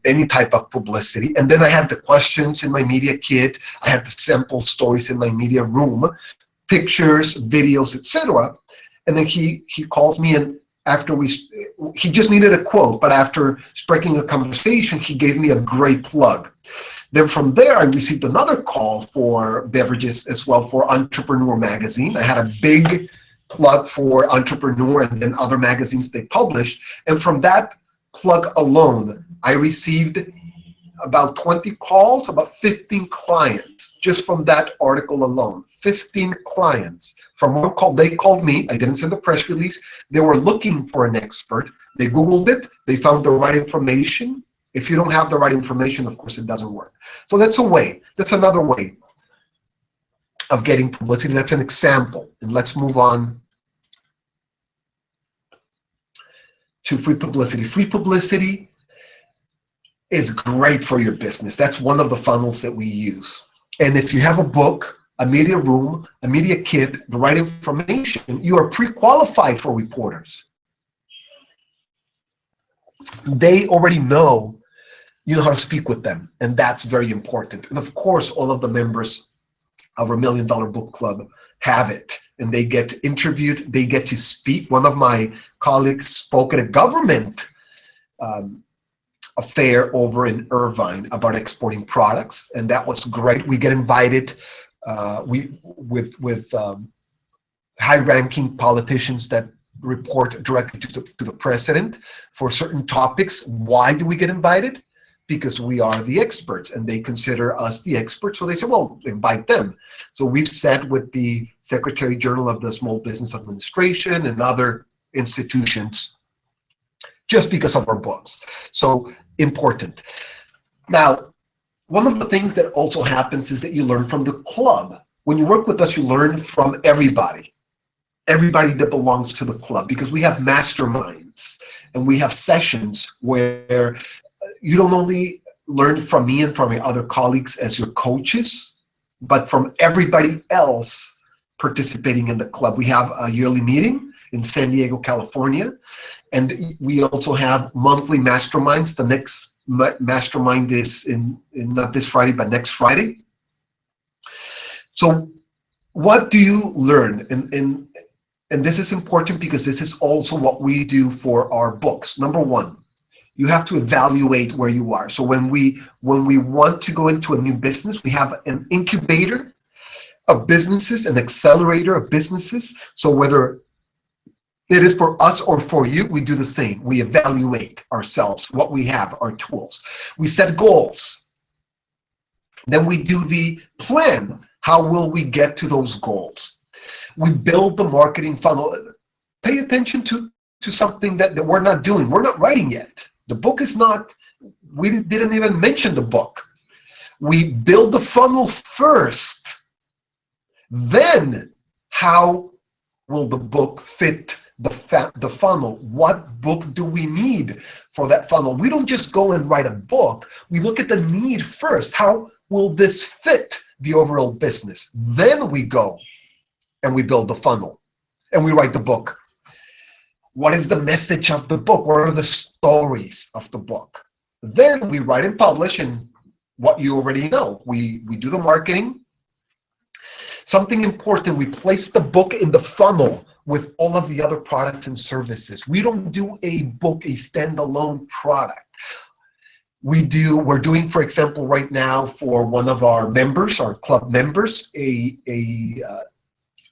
any type of publicity. And then I had the questions in my media kit. I had the sample stories in my media room, pictures, videos, etc. And then he called me, and after he just needed a quote, but after striking a conversation, he gave me a great plug. Then from there, I received another call for beverages as well for Entrepreneur Magazine. I had a big plug for Entrepreneur and then other magazines they published. And from that plug alone, I received about 20 calls, about 15 clients, just from that article alone. 15 clients. From one call, they called me. I didn't send a press release. They were looking for an expert. They Googled it. They found the right information. If you don't have the right information, of course, it doesn't work. So that's a way. That's another way of getting publicity. That's an example. And let's move on to free publicity. Free publicity is great for your business. That's one of the funnels that we use. And if you have a book, a media room, a media kit, the right information, you are pre-qualified for reporters. They already know you know how to speak with them, and that's very important. And of course, all of the members of our $1 Million Book Club have it, and they get interviewed, they get to speak. One of my colleagues spoke at a government affair over in Irvine about exporting products, and that was great. We get invited with high-ranking politicians that report directly to the president for certain topics. Why do we get invited? Because we are the experts, and they consider us the experts. So they say, well, invite them. So we've sat with the Secretary General of the Small Business Administration and other institutions just because of our books. So important. Now, one of the things that also happens is that you learn from the club. When you work with us, you learn from everybody that belongs to the club, because we have masterminds and we have sessions where you don't only learn from me and from your other colleagues as your coaches, but from everybody else participating in the club. We have a yearly meeting in San Diego, California, and we also have monthly masterminds. The next mastermind is in not this Friday, but next Friday. So what do you learn? And this is important because this is also what we do for our books. Number one, you have to evaluate where you are. So when we want to go into a new business, we have an incubator of businesses, an accelerator of businesses. So whether it is for us or for you, we do the same. We evaluate ourselves, what we have, our tools. We set goals. Then we do the plan. How will we get to those goals? We build the marketing funnel. Pay attention to something that we're not doing. We're not writing yet. The book is not, we didn't even mention the book. We build the funnel first. Then, how will the book fit the funnel? What book do we need for that funnel? We don't just go and write a book. We look at the need first. How will this fit the overall business? Then we go and we build the funnel and we write the book. What is the message of the book? What are the stories of the book? Then we write and publish, and what you already know. We do the marketing. Something important, we place the book in the funnel with all of the other products and services. We don't do a book, a standalone product. We're doing, for example, right now for one of our members, our club members, a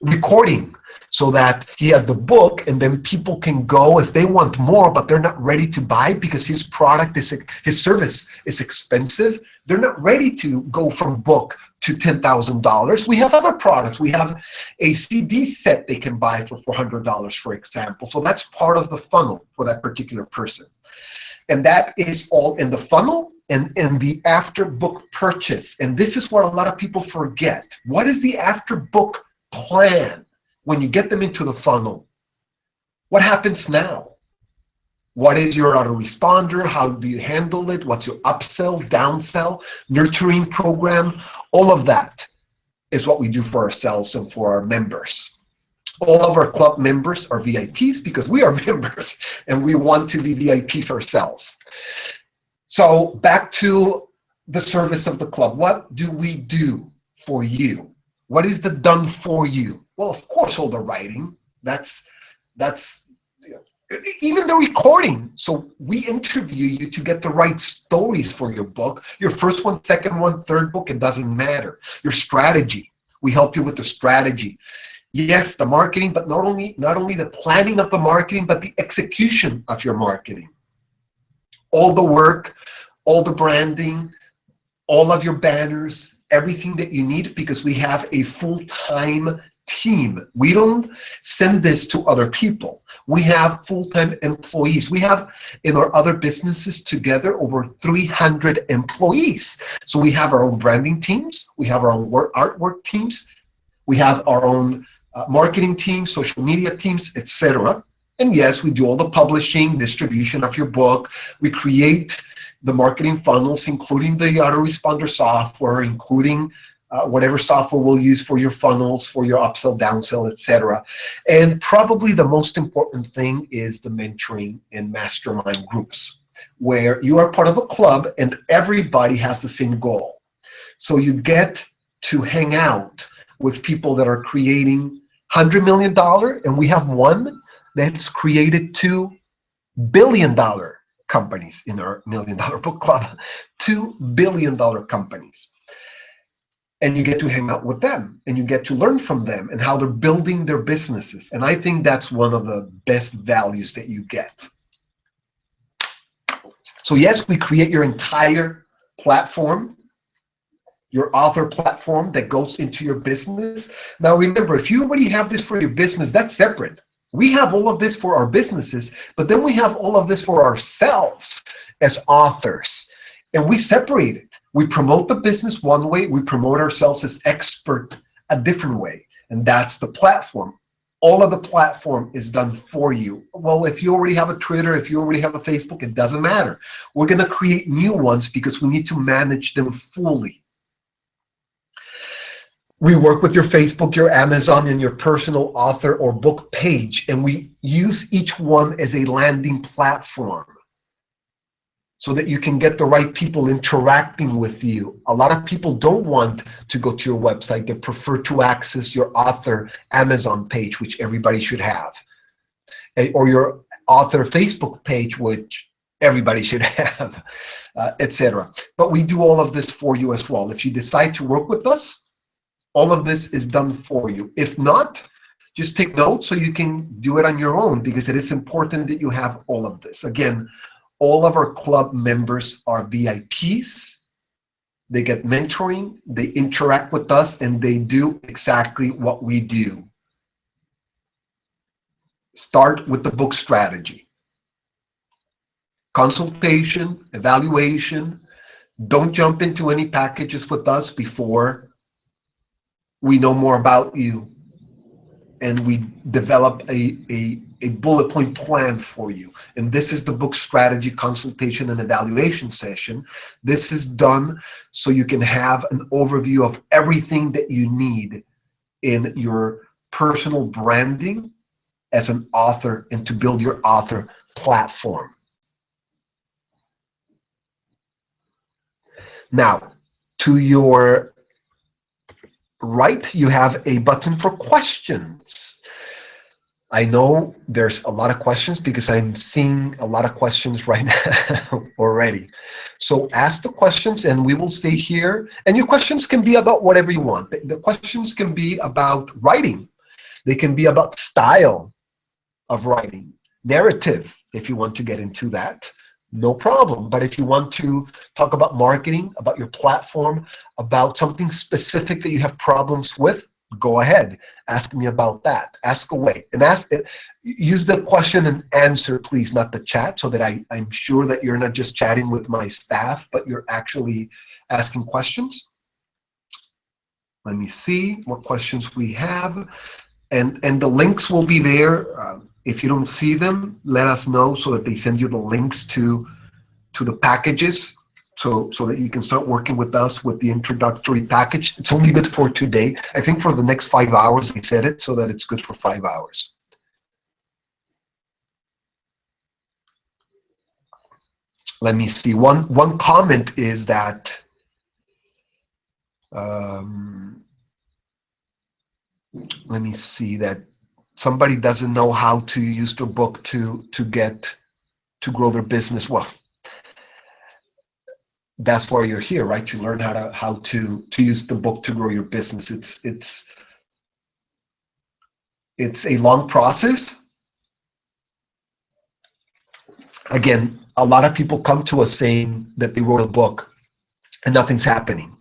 recording, so that he has the book, and then people can go if they want more, but they're not ready to buy because his service is expensive. They're not ready to go from book to $10,000. We have other products. We have a CD set they can buy for $400, for example. So that's part of the funnel for that particular person. And that is all in the funnel and in the after book purchase. And this is what a lot of people forget. What is the after book plan? when you get them into the funnel, what happens now? What is your autoresponder? How do you handle it? What's your upsell, downsell, nurturing program? All of that is what we do for ourselves and for our members. All of our club members are VIPs because we are members and we want to be VIPs ourselves. So back to the service of the club. What do we do for you? What is the done for you? Well, of course, all the writing. That's even the recording. So we interview you to get the right stories for your book. Your first one, second one, third book, it doesn't matter. Your strategy. We help you with the strategy. Yes, the marketing, but not only the planning of the marketing, but the execution of your marketing. All the work, all the branding, all of your banners, everything that you need, because we have a full-time team. We don't send this to other people. We have full-time employees. We have in our other businesses together over 300 employees. So we have our own branding teams. We have our own artwork teams. We have our own marketing teams, social media teams, etc. And yes, we do all the publishing, distribution of your book. We create the marketing funnels, including the autoresponder software, including whatever software we'll use for your funnels, for your upsell, downsell, etc. And probably the most important thing is the mentoring and mastermind groups, where you are part of a club and everybody has the same goal. So you get to hang out with people that are creating $100 million, and we have one that's created $2 billion companies in our $1 million book club, $2 billion companies. And you get to hang out with them, and you get to learn from them and how they're building their businesses. And I think that's one of the best values that you get. So yes, we create your entire platform, your author platform that goes into your business. Now remember, if you already have this for your business, that's separate. We have all of this for our businesses, but then we have all of this for ourselves as authors. And we separate it. We promote the business one way, we promote ourselves as expert a different way. And that's the platform. All of the platform is done for you. Well, if you already have a Twitter, if you already have a Facebook, it doesn't matter. We're going to create new ones because we need to manage them fully. We work with your Facebook, your Amazon, and your personal author or book page, and we use each one as a landing platform so that you can get the right people interacting with you. A lot of people don't want to go to your website. They prefer to access your author Amazon page, which everybody should have, or your author Facebook page, which everybody should have, etc. But we do all of this for you as well. If you decide to work with us, all of this is done for you. If not, just take notes so you can do it on your own, because it is important that you have all of this. Again, all of our club members are VIPs. They get mentoring, they interact with us, and they do exactly what we do. Start with the book strategy. Consultation, evaluation. Don't jump into any packages with us before we know more about you and we develop a bullet point plan for you. And this is the book strategy, consultation, and evaluation session. This is done so you can have an overview of everything that you need in your personal branding as an author and to build your author platform. Now, to your right, you have a button for questions. I know there's a lot of questions because I'm seeing a lot of questions right now already. So ask the questions and we will stay here. And your questions can be about whatever you want. The questions can be about writing. They can be about style of writing, narrative, if you want to get into that. No problem. But if you want to talk about marketing, about your platform, about something specific that you have problems with, go ahead. Ask me about that. Ask away. And use the question and answer, please, not the chat, so that I'm sure that you're not just chatting with my staff, but you're actually asking questions. Let me see what questions we have. And the links will be there. If you don't see them, let us know so that they send you the links to the packages, so that you can start working with us with the introductory package. It's only good for today. I think for the next 5 hours they said it, so that it's good for 5 hours. Let me see. One comment is that let me see, that somebody doesn't know how to use the book to grow their business. Well, that's why you're here, right? To learn how to use the book to grow your business. It's a long process. Again, a lot of people come to us saying that they wrote a book and nothing's happening.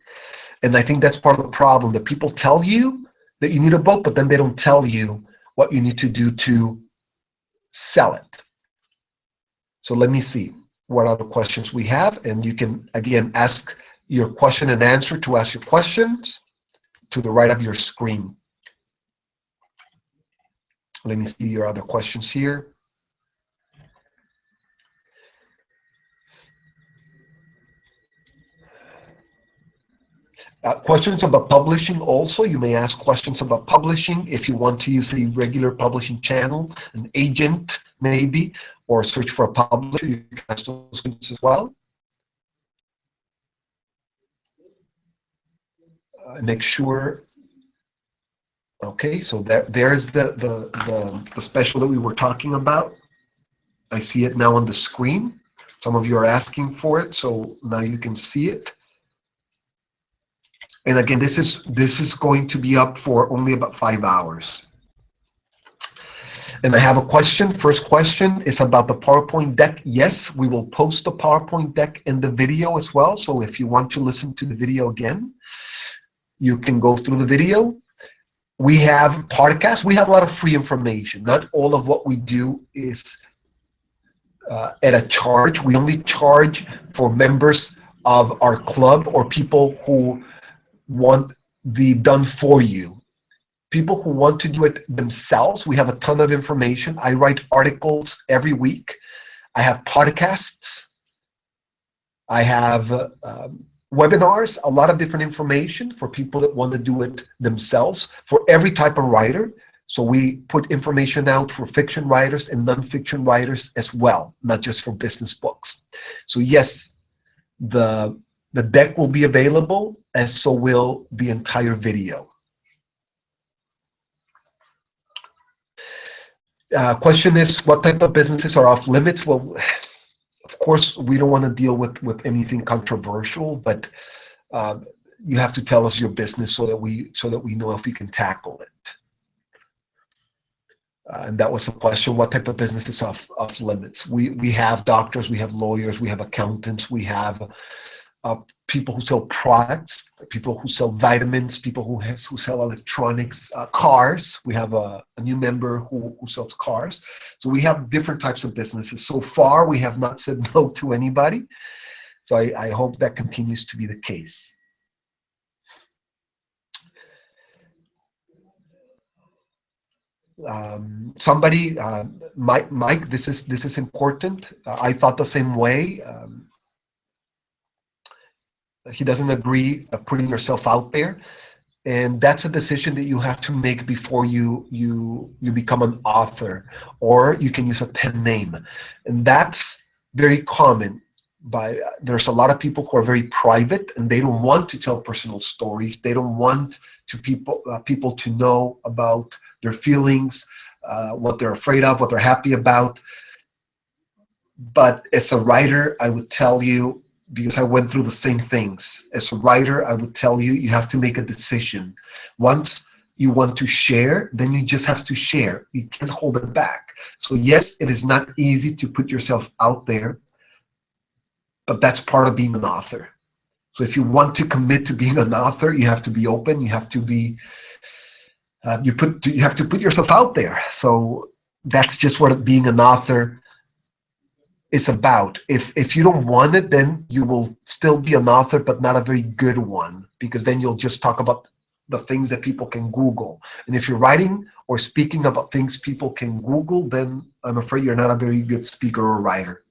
And I think that's part of the problem, that people tell you that you need a book, but then they don't tell you what you need to do to sell it. So let me see what other questions we have. And you can, again, ask your question and answer to ask your questions to the right of your screen. Let me see your other questions here. Questions about publishing also. You may ask questions about publishing if you want to use a regular publishing channel, an agent maybe, or search for a publisher. You can ask those questions as well. Make sure. Okay, so there's the special that we were talking about. I see it now on the screen. Some of you are asking for it, so now you can see it. And again, this is going to be up for only about 5 hours. And I have a question. First question is about the PowerPoint deck. Yes, we will post the PowerPoint deck in the video as well. So if you want to listen to the video again, you can go through the video. We have podcasts. We have a lot of free information. Not all of what we do is at a charge. We only charge for members of our club or people who want the done for you. People who want to do it themselves, we have a ton of information. I write articles every week. I have podcasts. I have webinars, a lot of different information for people that want to do it themselves, for every type of writer. So we put information out for fiction writers and non-fiction writers as well, not just for business books. So yes, the deck will be available, and so will the entire video. Question is, what type of businesses are off limits? Well, of course, we don't want to deal with anything controversial, but you have to tell us your business so that we know if we can tackle it. And that was a question: what type of business is off limits? We have doctors, we have lawyers, we have accountants, we have people who sell products, people who sell vitamins, people who sell electronics, cars. We have a new member who sells cars. So we have different types of businesses. So far, we have not said no to anybody. So I hope that continues to be the case. Somebody, Mike, this is important. I thought the same way. He doesn't agree putting yourself out there, and that's a decision that you have to make before you become an author, or you can use a pen name, and that's very common. There's a lot of people who are very private and they don't want to tell personal stories. They don't want people to know about their feelings, what they're afraid of, what they're happy about. But as a writer, I would tell you, because I went through the same things. As a writer, I would tell you, you have to make a decision. Once you want to share, then you just have to share. You can't hold it back. So yes, it is not easy to put yourself out there, but that's part of being an author. So if you want to commit to being an author, you have to be open. You have to be, you have to put yourself out there. So that's just what being an author is about. If you don't want it, then you will still be an author, but not a very good one, because then you'll just talk about the things that people can Google. And if you're writing or speaking about things people can Google, then I'm afraid you're not a very good speaker or writer.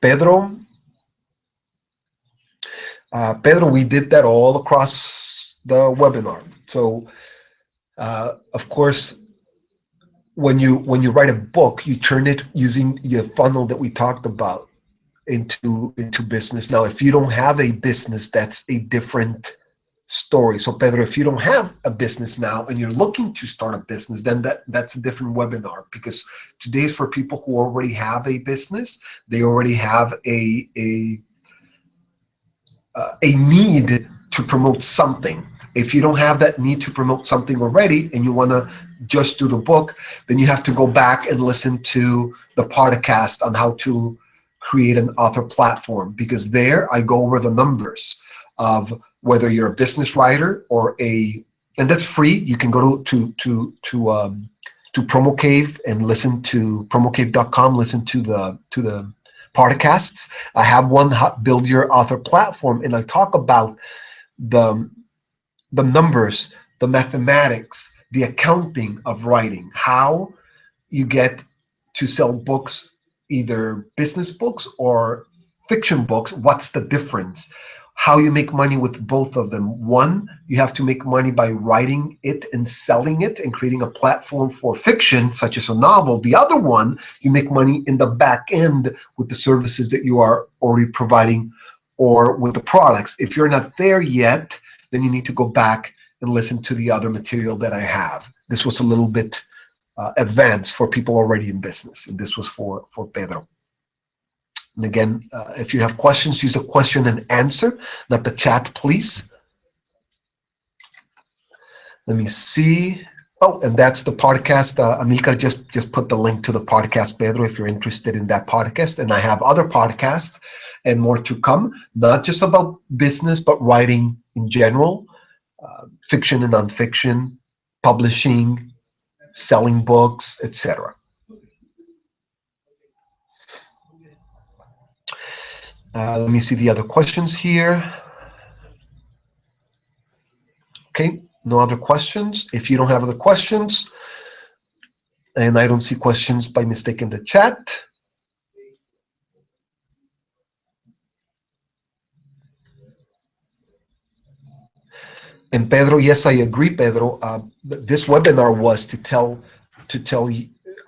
Pedro, Pedro, we did that all across the webinar. So, of course, when you write a book, you turn it using the funnel that we talked about into business. Now, if you don't have a business, that's a different story. So, Pedro, if you don't have a business now and you're looking to start a business, then that's a different webinar, because today is for people who already have a business. They already have a need to promote something. If you don't have that need to promote something already and you want to just do the book, then you have to go back and listen to the podcast on how to create an author platform, because there I go over the numbers of whether you're a business writer or and that's free. You can go to PromoCave and listen to promocave.com, listen to the podcasts. I have one, Build Your Author Platform, and I talk about the numbers, the mathematics, the accounting of writing, how you get to sell books, either business books or fiction books. What's the difference? How you make money with both of them. One, you have to make money by writing it and selling it and creating a platform for fiction, such as a novel. The other one, you make money in the back end with the services that you are already providing or with the products. If you're not there yet, then you need to go back and listen to the other material that I have. This was a little bit advanced for people already in business, and this was for Pedro. And again, if you have questions, use the question and answer, not the chat, please. Let me see. Oh, and that's the podcast. Amilcar just put the link to the podcast, Pedro, if you're interested in that podcast. And I have other podcasts and more to come, not just about business, but writing in general, fiction and nonfiction, publishing, selling books, etc. Let me see the other questions here. Okay, no other questions. If you don't have other questions, and I don't see questions by mistake in the chat. And Pedro, yes, I agree, Pedro. This webinar was to tell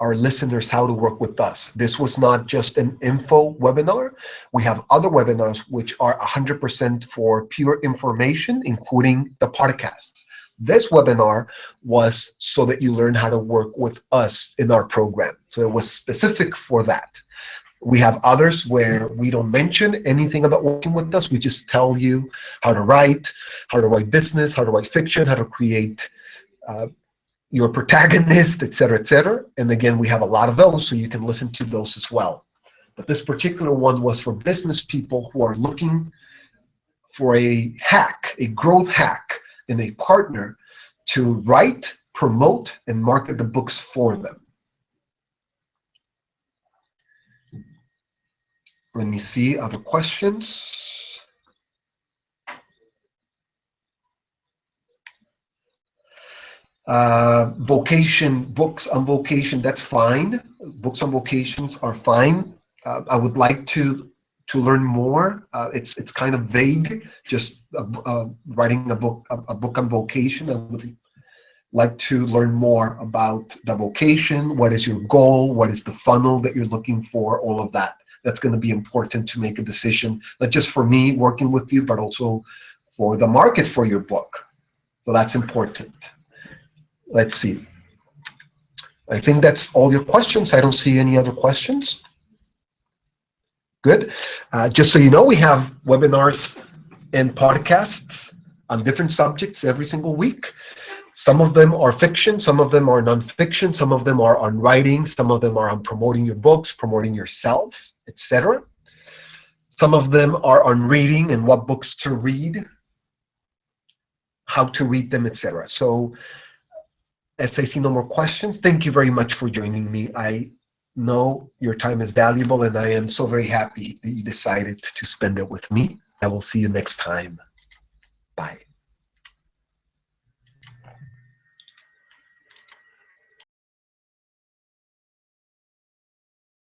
our listeners how to work with us. This was not just an info webinar. We have other webinars which are 100% for pure information, including the podcasts. This webinar was so that you learn how to work with us in our program. So it was specific for that. We have others where we don't mention anything about working with us. We just tell you how to write business, how to write fiction, how to create your protagonist, etc., etc. And again, we have a lot of those, so you can listen to those as well. But this particular one was for business people who are looking for a hack, a growth hack, and a partner to write, promote, and market the books for them. Let me see other questions. Vocation, books on vocation, that's fine. Books on vocations are fine. I would like to learn more. It's kind of vague, just writing a book on vocation. I would like to learn more about the vocation. What is your goal? What is the funnel that you're looking for? All of that. That's going to be important to make a decision, not just for me working with you, but also for the market for your book. So that's important. Let's see. I think that's all your questions. I don't see any other questions. Good. Just so you know, we have webinars and podcasts on different subjects every single week. Some of them are fiction, some of them are nonfiction, some of them are on writing, some of them are on promoting your books, promoting yourself, etc. Some of them are on reading and what books to read, how to read them, etc. So as I see no more questions, thank you very much for joining me. I know your time is valuable, and I am so very happy that you decided to spend it with me. I will see you next time. Bye.